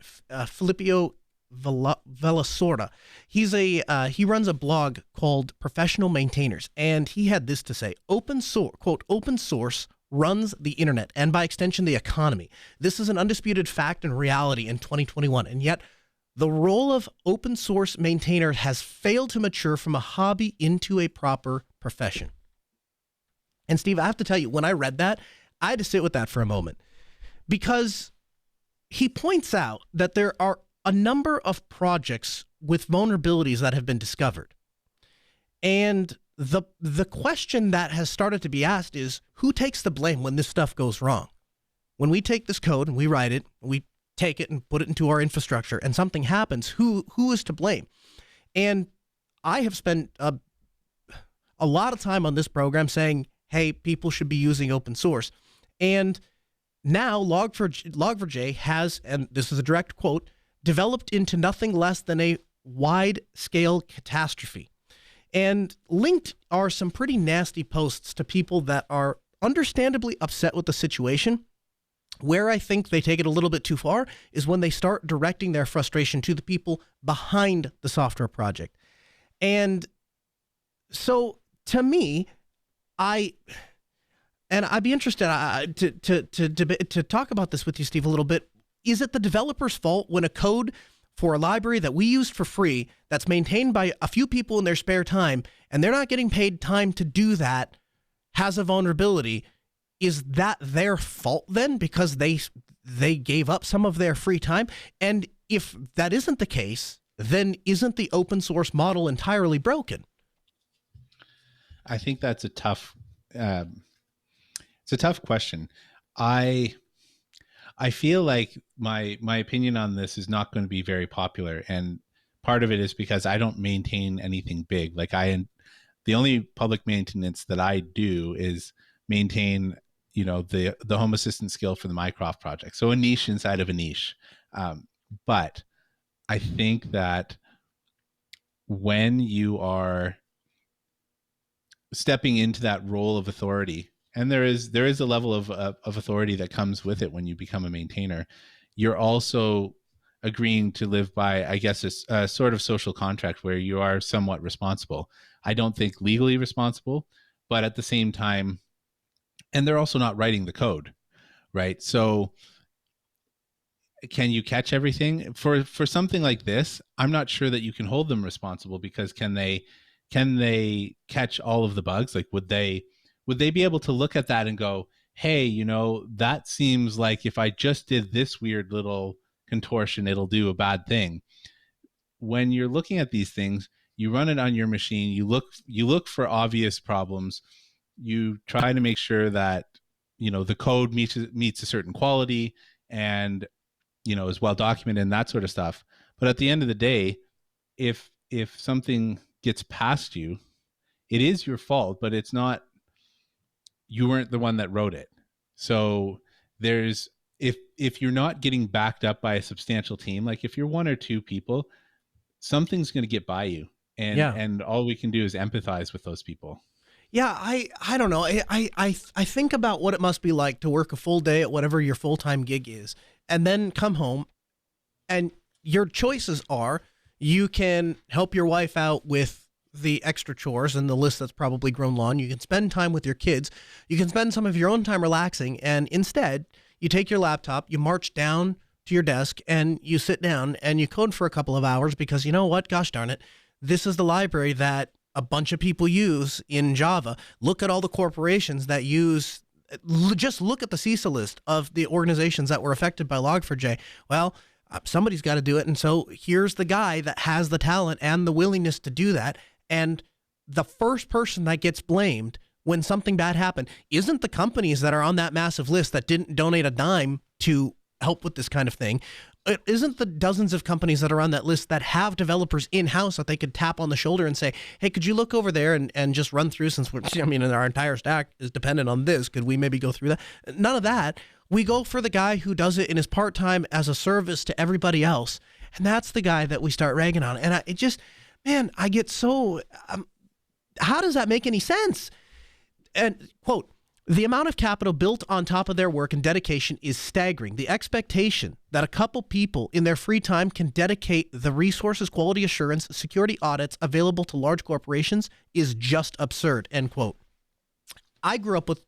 Filippo Vellasorda. He runs a blog called Professional Maintainers, and he had this to say: "Open source, quote, open source runs the internet and by extension the economy. This is an undisputed fact and reality in 2021, and yet the role of open source maintainer has failed to mature from a hobby into a proper profession." And Steve, I have to tell you, when I read that, I had to sit with that for a moment, because he points out that there are a number of projects with vulnerabilities that have been discovered. And the question that has started to be asked is, who takes the blame when this stuff goes wrong? When we take this code and we write it, we take it and put it into our infrastructure, and something happens, who is to blame? And I have spent a lot of time on this program saying, hey, people should be using open source. And now Log4j has, and this is a direct quote, developed into nothing less than a wide-scale catastrophe. And linked are some pretty nasty posts to people that are understandably upset with the situation. Where I think they take it a little bit too far is when they start directing their frustration to the people behind the software project. And so, to me, I'd be interested to talk about this with you, Steve, a little bit. Is it the developer's fault when a code for a library that we used for free, that's maintained by a few people in their spare time, and they're not getting paid time to do that, has a vulnerability? Is that their fault then, because they gave up some of their free time? And if that isn't the case, then isn't the open source model entirely broken? I think that's a tough question. I feel like my opinion on this is not going to be very popular, and part of it is because I don't maintain anything big. Like the only public maintenance that I do is maintain, the Home Assistant skill for the Mycroft project. So a niche inside of a niche. But I think that when you are stepping into that role of authority, and there is a level of authority that comes with it when you become a maintainer, you're also agreeing to live by, I guess, a sort of social contract where you are somewhat responsible. I don't think legally responsible, but at the same time, and they're also not writing the code, right? So can you catch everything? For something like this, I'm not sure that you can hold them responsible, because can they catch all of the bugs? Like, would they be able to look at that and go, hey, that seems like if I just did this weird little contortion, it'll do a bad thing. When you're looking at these things, you run it on your machine, you look for obvious problems, you try to make sure that, the code meets a certain quality and, is well documented and that sort of stuff. But at the end of the day, if something gets past you, it is your fault, but it's not, you weren't the one that wrote it. So if you're not getting backed up by a substantial team, like if you're one or two people, something's going to get by you. And all we can do is empathize with those people. Yeah, I don't know. I think about what it must be like to work a full day at whatever your full-time gig is, and then come home, and your choices are, you can help your wife out with the extra chores and the list that's probably grown long. You can spend time with your kids. You can spend some of your own time relaxing, and instead, you take your laptop, you march down to your desk, and you sit down and you code for a couple of hours, because you know what? Gosh darn it, this is the library that a bunch of people use in Java. Look at all the corporations that use, just look at the CISA list of the organizations that were affected by Log4j. Well, somebody's got to do it. And so here's the guy that has the talent and the willingness to do that. And the first person that gets blamed when something bad happened isn't the companies that are on that massive list that didn't donate a dime to help with this kind of thing. It isn't the dozens of companies that are on that list that have developers in-house that they could tap on the shoulder and say, hey, could you look over there and just run through, since our entire stack is dependent on this, could we maybe go through that? None of that. We go for the guy who does it in his part-time as a service to everybody else. And that's the guy that we start ragging on. And I get so, how does that make any sense? And quote, the amount of capital built on top of their work and dedication is staggering. The expectation that a couple people in their free time can dedicate the resources, quality assurance, security audits available to large corporations is just absurd, end quote. I grew up with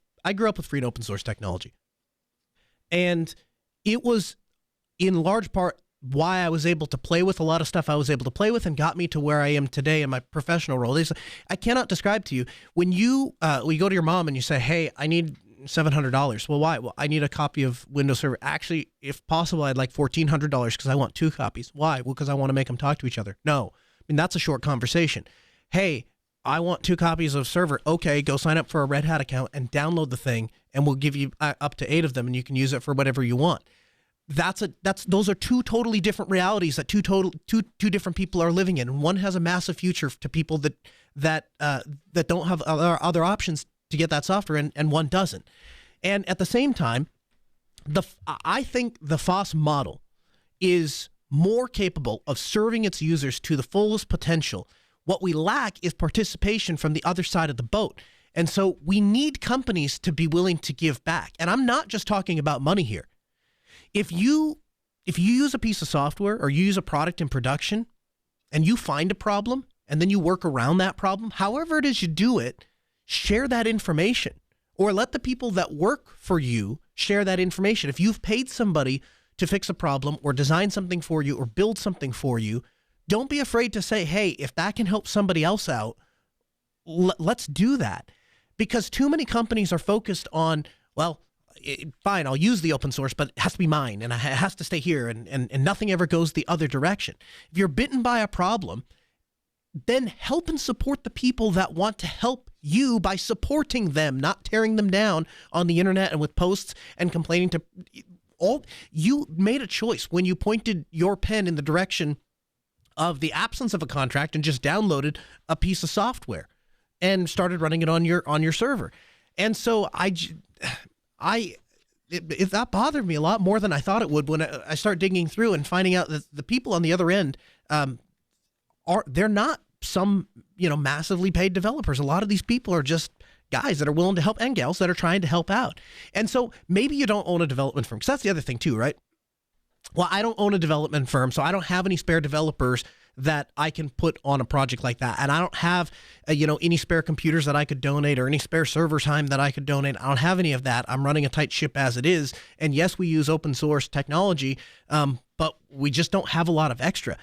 free and open source technology. And it was in large part why I was able to play with a lot of stuff I was able to play with and got me to where I am today in my professional role. I cannot describe to you when you go to your mom and you say, hey, I need $700. Well, why? Well, I need a copy of Windows Server. Actually, if possible, I'd like $1,400 because I want 2 copies. Why? Well, because I want to make them talk to each other. No, I mean, that's a short conversation. Hey, I want 2 copies of Server. Okay, go sign up for a Red Hat account and download the thing, and we'll give you up to 8 of them, and you can use it for whatever you want. Those are 2 totally different realities that two different people are living in. One has a massive future to people that don't have other options to get that software, and one doesn't. And at the same time, I think the FOSS model is more capable of serving its users to the fullest potential. What we lack is participation from the other side of the boat. And so we need companies to be willing to give back. And I'm not just talking about money here. If you use a piece of software or you use a product in production and you find a problem and then you work around that problem, however it is you do it, share that information or let the people that work for you share that information. If you've paid somebody to fix a problem or design something for you or build something for you, don't be afraid to say, hey, if that can help somebody else out, let's do that. Because too many companies are focused on, well, fine, I'll use the open source, but it has to be mine and it has to stay here and nothing ever goes the other direction. If you're bitten by a problem, then help and support the people that want to help you by supporting them, not tearing them down on the internet and with posts and complaining to all. You made a choice when you pointed your pen in the direction of the absence of a contract and just downloaded a piece of software and started running it on your server. And so that bothered me a lot more than I thought it would when I start digging through and finding out that the people on the other end they're not some massively paid developers. A lot of these people are just guys that are willing to help and gals that are trying to help out. And so maybe you don't own a development firm, because that's the other thing too, right? Well, I don't own a development firm, so I don't have any spare developers that I can put on a project like that. And I don't have, any spare computers that I could donate or any spare server time that I could donate. I don't have any of that. I'm running a tight ship as it is. And yes, we use open source technology, but we just don't have a lot of extra.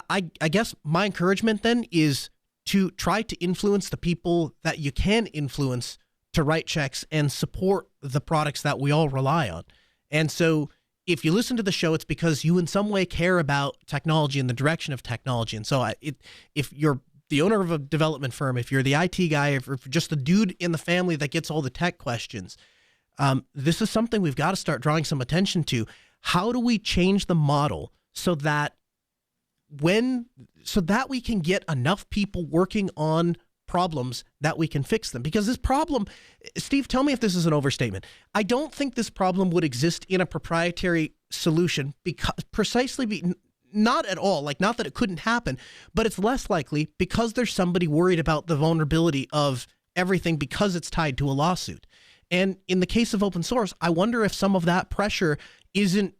I guess my encouragement then is to try to influence the people that you can influence to write checks and support the products that we all rely on. And so if you listen to the show, it's because you in some way care about technology and the direction of technology. And so if you're the owner of a development firm, if you're the IT guy, if you're just the dude in the family that gets all the tech questions, this is something we've got to start drawing some attention to. How do we change the model so that we can get enough people working on problems that we can fix them? Because this problem, Steve, tell me if this is an overstatement. I don't think this problem would exist in a proprietary solution not at all, like not that it couldn't happen, but it's less likely because there's somebody worried about the vulnerability of everything because it's tied to a lawsuit. And in the case of open source, I wonder if some of that pressure isn't,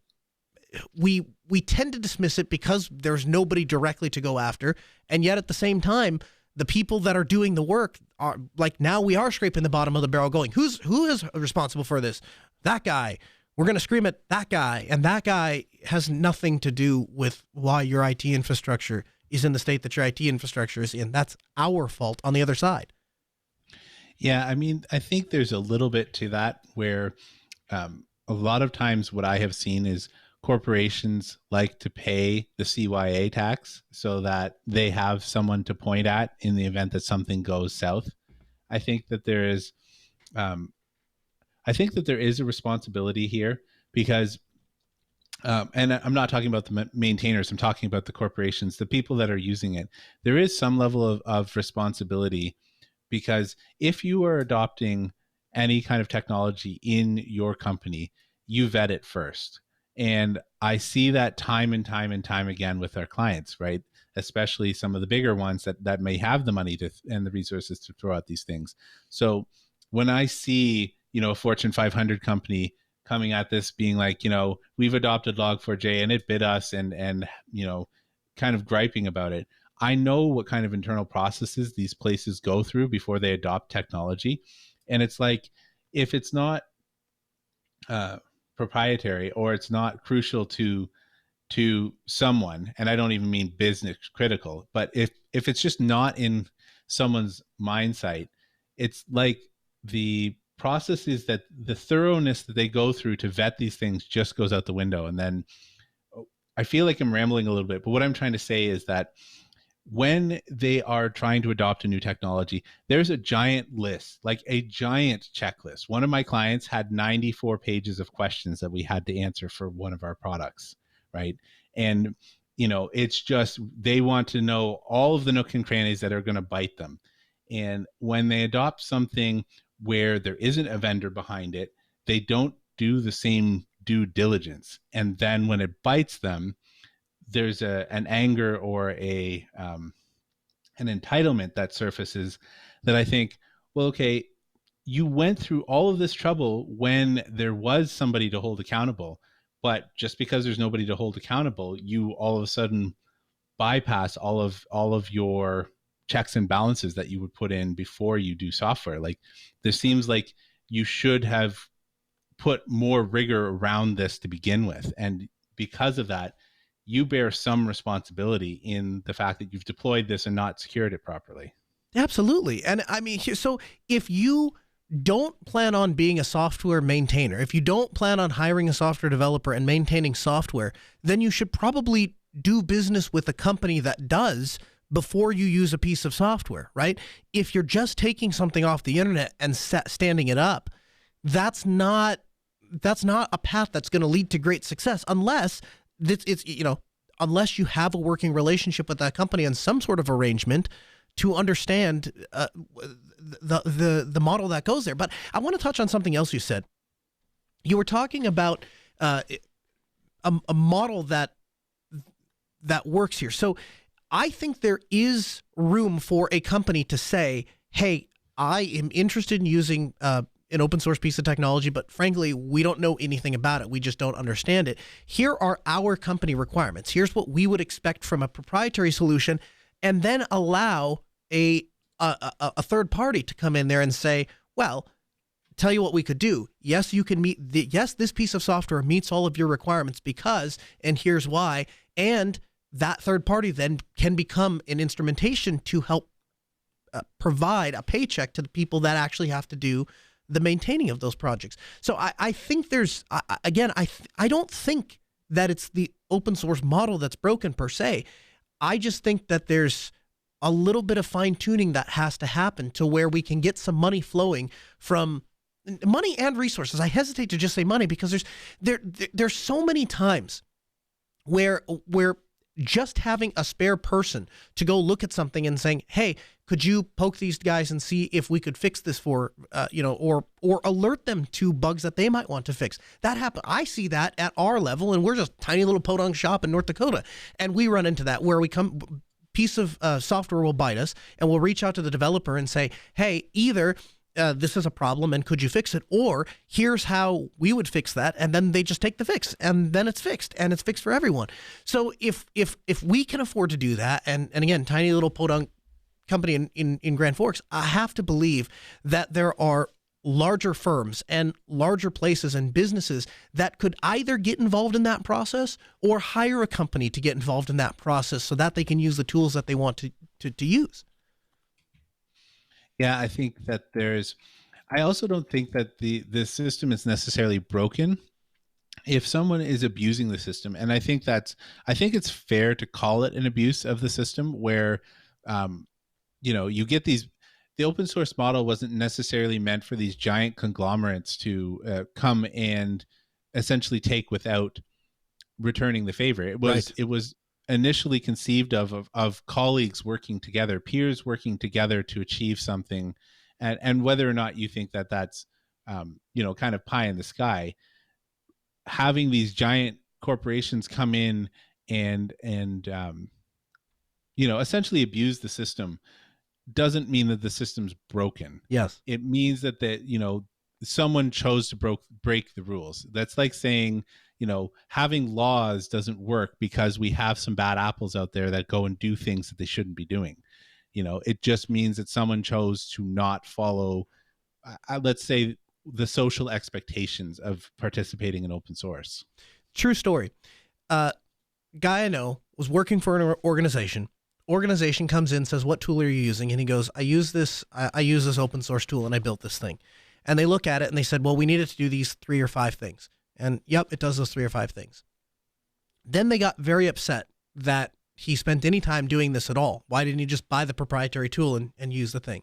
we tend to dismiss it because there's nobody directly to go after. And yet at the same time, the people that are doing the work are like, now we are scraping the bottom of the barrel going, who is responsible for this? That guy. We're going to scream at that guy. And that guy has nothing to do with why your IT infrastructure is in the state that your IT infrastructure is in. That's our fault on the other side. Yeah. I mean, I think there's a little bit to that where a lot of times what I have seen is corporations like to pay the CYA tax so that they have someone to point at in the event that something goes south. I think that there is a responsibility here because, and I'm not talking about the maintainers, I'm talking about the corporations, the people that are using it. There is some level of responsibility because if you are adopting any kind of technology in your company, you vet it first. And I see that time and time and time again with our clients, right? Especially some of the bigger ones that may have the money and the resources to throw out these things. So when I see, a Fortune 500 company coming at this being like, we've adopted Log4j and it bit us and kind of griping about it, I know what kind of internal processes these places go through before they adopt technology. And it's like, if it's not proprietary or it's not crucial to someone, and I don't even mean business critical, but if it's just not in someone's mind sight, it's like the process is that the thoroughness that they go through to vet these things just goes out the window. And then I feel like I'm rambling a little bit, but what I'm trying to say is that when they are trying to adopt a new technology, there's a giant list, like a giant checklist. One of my clients had 94 pages of questions that we had to answer for one of our products, right? And, it's just, they want to know all of the nook and crannies that are going to bite them. And when they adopt something where there isn't a vendor behind it, they don't do the same due diligence. And then when it bites them, there's an anger or an entitlement that surfaces that I think, well, okay, you went through all of this trouble when there was somebody to hold accountable, but just because there's nobody to hold accountable, you all of a sudden bypass all of your checks and balances that you would put in before you do software. Like, this seems like you should have put more rigor around this to begin with. And because of that, you bear some responsibility in the fact that you've deployed this and not secured it properly. Absolutely. And I mean, so if you don't plan on being a software maintainer, if you don't plan on hiring a software developer and maintaining software, then you should probably do business with a company that does before you use a piece of software, right? If you're just taking something off the internet and standing it up, that's not a path that's going to lead to great success unless unless you have a working relationship with that company and some sort of arrangement to understand the model that goes there. But I want to touch on something else you said. You were talking about a model that works here. So I think there is room for a company to say, hey, I am interested in using an open source piece of technology, but frankly, we don't know anything about it. We just don't understand it. Here are our company requirements. Here's what we would expect from a proprietary solution, and then allow a third party to come in there and say, well, tell you what we could do. Yes, you can meet this piece of software meets all of your requirements because, and here's why. And that third party then can become an instrumentation to help provide a paycheck to the people that actually have to do the maintaining of those projects. So I think there's, again, I don't think that it's the open source model that's broken per se. I just think that there's a little bit of fine tuning that has to happen to where we can get some money flowing from money and resources. I hesitate to just say money because there's so many times where just having a spare person to go look at something and saying, hey, could you poke these guys and see if we could fix this for, or alert them to bugs that they might want to fix. That happen. I see that at our level, and we're just a tiny little podunk shop in North Dakota. And we run into that where piece of software will bite us, and we'll reach out to the developer and say, hey, either this is a problem and could you fix it? Or here's how we would fix that. And then they just take the fix and then it's fixed and it's fixed for everyone. So if we can afford to do that, and again, tiny little podunk company in Grand Forks, I have to believe that there are larger firms and larger places and businesses that could either get involved in that process or hire a company to get involved in that process so that they can use the tools that they want to use. Yeah, I think that I also don't think that the system is necessarily broken if someone is abusing the system. And I think it's fair to call it an abuse of the system where, you get the open source model wasn't necessarily meant for these giant conglomerates to come and essentially take without returning the favor. It was initially conceived of colleagues working together, peers working together to achieve something. And whether or not you think that that's, kind of pie in the sky, having these giant corporations come in and essentially abuse the system doesn't mean that the system's broken. Yes. It means that someone chose to break the rules. That's like saying, having laws doesn't work because we have some bad apples out there that go and do things that they shouldn't be doing. It just means that someone chose to not follow, let's say, the social expectations of participating in open source. True story. Guy I know was working for an organization. Organization comes in, says, "What tool are you using?" And he goes, I use this open source tool and I built this thing. And they look at it and they said, well, we need it to do these 3 or 5 things. And yep, it does those 3 or 5 things. Then they got very upset that he spent any time doing this at all. Why didn't he just buy the proprietary tool and use the thing?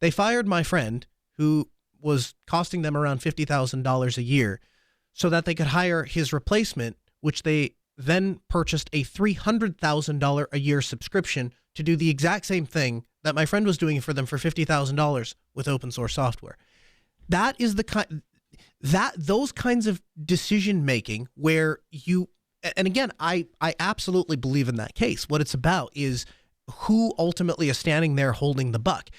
They fired my friend, who was costing them around $50,000 a year, so that they could hire his replacement, which they then purchased a $300,000 a year subscription to do the exact same thing that my friend was doing for them for $50,000 with open source software. That is those kinds of decision making where you, and again, I absolutely believe in that case. What it's about is who ultimately is standing there holding the buck.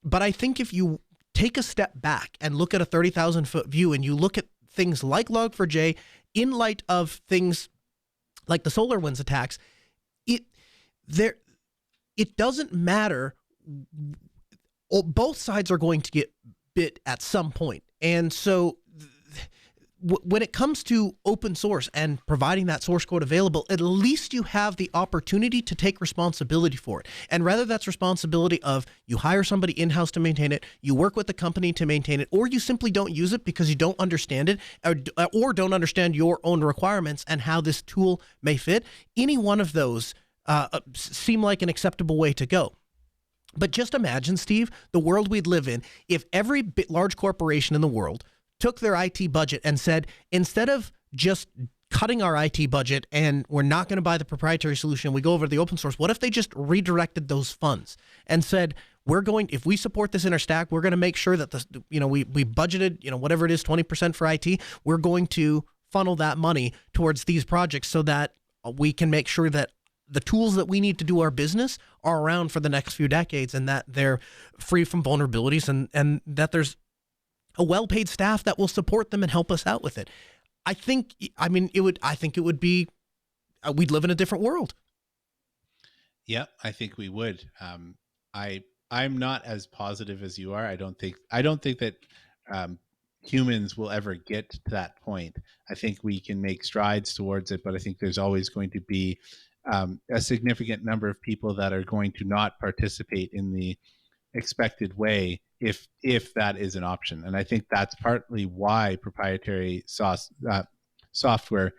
But I think if you take a step back and look at a 30,000-foot view and you look at things like Log4j in light of things like the SolarWinds attacks, it doesn't matter. Both sides are going to get bit at some point. And so when it comes to open source and providing that source code available, at least you have the opportunity to take responsibility for it. And rather that's responsibility of you hire somebody in-house to maintain it, you work with the company to maintain it, or you simply don't use it because you don't understand it or don't understand your own requirements and how this tool may fit. Any one of those seem like an acceptable way to go. But just imagine, Steve, the world we'd live in if every large corporation in the world took their IT budget and said, instead of just cutting our IT budget and we're not going to buy the proprietary solution, we go over to the open source, what if they just redirected those funds and said, if we support this in our stack, we're going to make sure that we budgeted, whatever it is, 20% for IT, we're going to funnel that money towards these projects so that we can make sure that the tools that we need to do our business are around for the next few decades and that they're free from vulnerabilities and that there's a well-paid staff that will support them and help us out with it. We'd live in a different world. Yeah, I think we would. I'm not as positive as you are. I don't think that humans will ever get to that point. I think we can make strides towards it, but I think there's always going to be a significant number of people that are going to not participate in the expected way if that is an option. And I think that's partly why proprietary software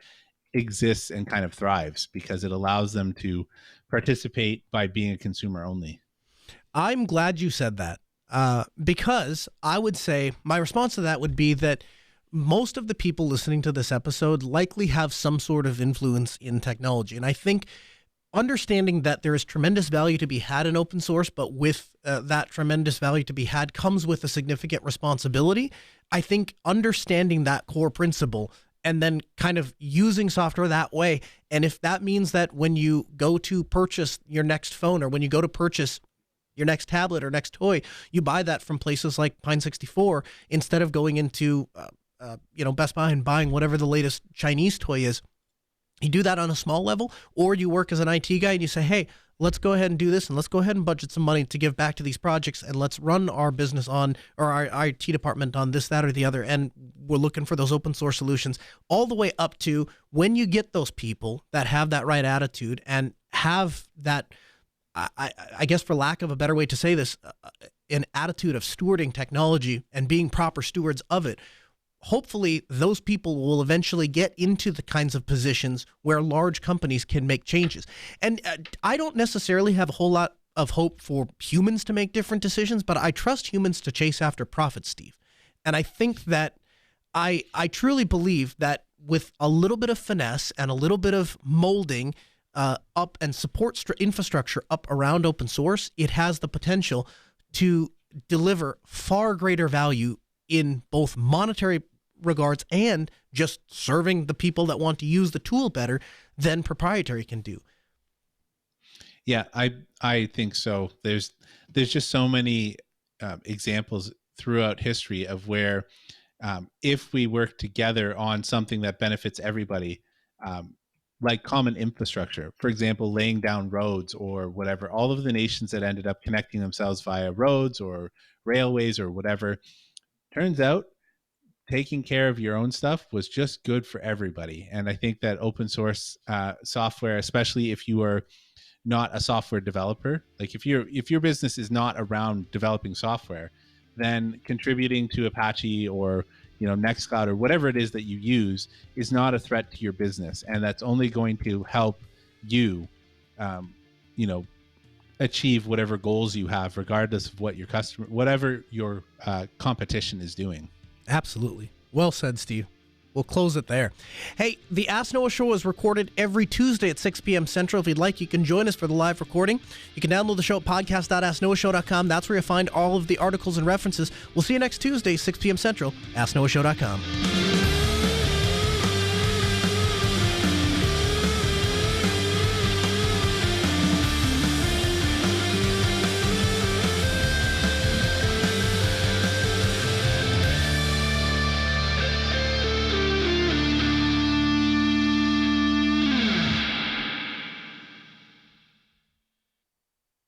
exists and kind of thrives, because it allows them to participate by being a consumer only. I'm glad you said that because I would say my response to that would be that most of the people listening to this episode likely have some sort of influence in technology. And I think understanding that there is tremendous value to be had in open source, but with that tremendous value to be had comes with a significant responsibility. I think understanding that core principle and then kind of using software that way. And if that means that when you go to purchase your next phone or when you go to purchase your next tablet or next toy, you buy that from places like Pine64 instead of going into Best Buy and buying whatever the latest Chinese toy is. You do that on a small level, or you work as an IT guy and you say, hey, let's go ahead and do this and let's go ahead and budget some money to give back to these projects and let's run our business on, or our IT department on this, that, or the other. And we're looking for those open source solutions all the way up to when you get those people that have that right attitude and have that, I guess for lack of a better way to say this, an attitude of stewarding technology and being proper stewards of it. Hopefully those people will eventually get into the kinds of positions where large companies can make changes. And I don't necessarily have a whole lot of hope for humans to make different decisions, but I trust humans to chase after profit, Steve. And I think that I truly believe that with a little bit of finesse and a little bit of molding up and support infrastructure up around open source, it has the potential to deliver far greater value in both monetary regards and just serving the people that want to use the tool better than proprietary can do. Yeah, I think so. There's just so many examples throughout history of where if we work together on something that benefits everybody, like common infrastructure, for example, laying down roads or whatever, all of the nations that ended up connecting themselves via roads or railways or whatever, turns out taking care of your own stuff was just good for everybody. And I think that open source software, especially if you are not a software developer, like if your business is not around developing software, then contributing to Apache or Nextcloud or whatever it is that you use is not a threat to your business, and that's only going to help you achieve whatever goals you have, regardless of what whatever your competition is doing. Absolutely. Well said, Steve. We'll close it there. Hey, the Ask Noah Show is recorded every Tuesday at 6 p.m. Central. If you'd like, you can join us for the live recording. You can download the show at podcast.asknoahshow.com. That's where you'll find all of the articles and references. We'll see you next Tuesday, 6 p.m. Central, asknoahshow.com.